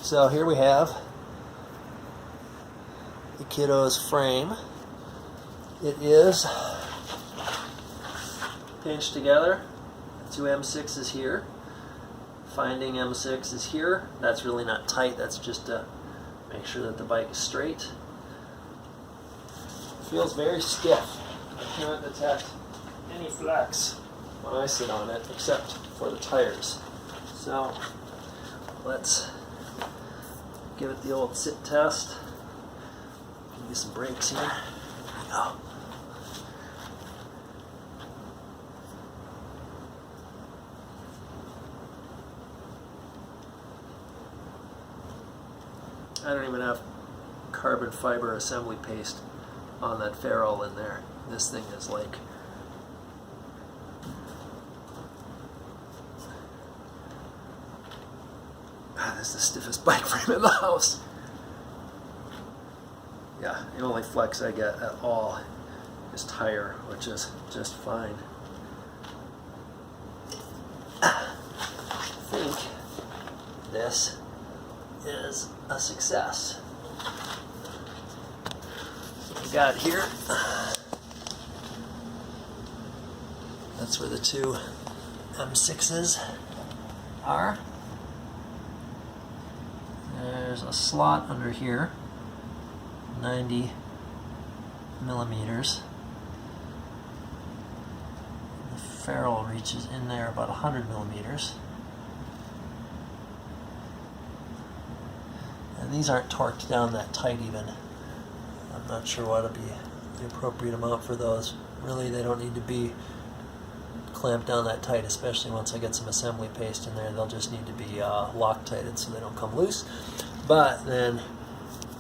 So here we have the kiddo's frame. It is pinched together. 2 M6s here. Finding M6 is here. That's really not tight. That's just to make sure that the bike is straight. Feels very stiff. I can't detect any flex when I sit on it except for the tires. So let's give it the old sit test. Give you some brakes here. Here we go. I don't even have carbon fiber assembly paste on that ferrule in there. This thing is like this is the stiffest bike frame in the house. Yeah, the only flex I get at all is tire, which is just fine. I think this is a success. What we got here, that's where the 2 M6s are. There's a slot under here, 90 millimeters. The ferrule reaches in there about 100 millimeters. And these aren't torqued down that tight even. I'm not sure what would be the appropriate amount for those. Really, they don't need to be clamped down that tight, especially once I get some assembly paste in there. They'll just need to be Loctited so they don't come loose. But then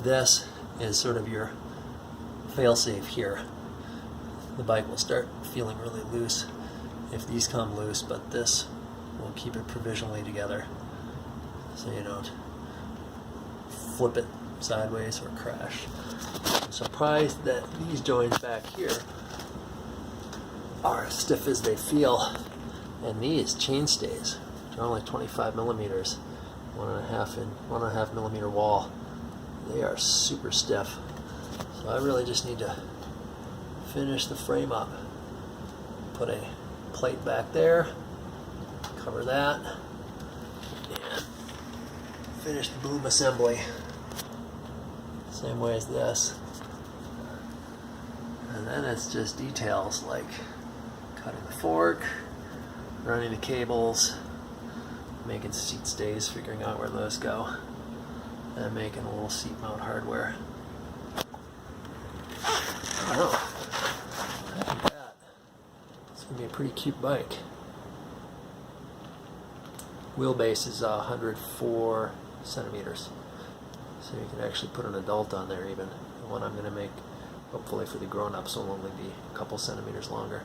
this is sort of your fail-safe here. The bike will start feeling really loose if these come loose, but this will keep it provisionally together so you don't flip it sideways or crash. I'm surprised that these joints back here are as stiff as they feel, and these chainstays are only 25 millimeters, 1.5 millimeter wall. They are super stiff, so I really just need to finish the frame up. Put a plate back there, cover that, and finish the boom assembly same way as this. And then it's just details like cutting the fork, running the cables, making seat stays, figuring out where those go, and making a little seat mount hardware. I don't know. I think that it's going to be a pretty cute bike. Wheelbase is 104 centimeters. So you can actually put an adult on there even. The one I'm going to make, hopefully for the grown-ups, will only be a couple centimeters longer.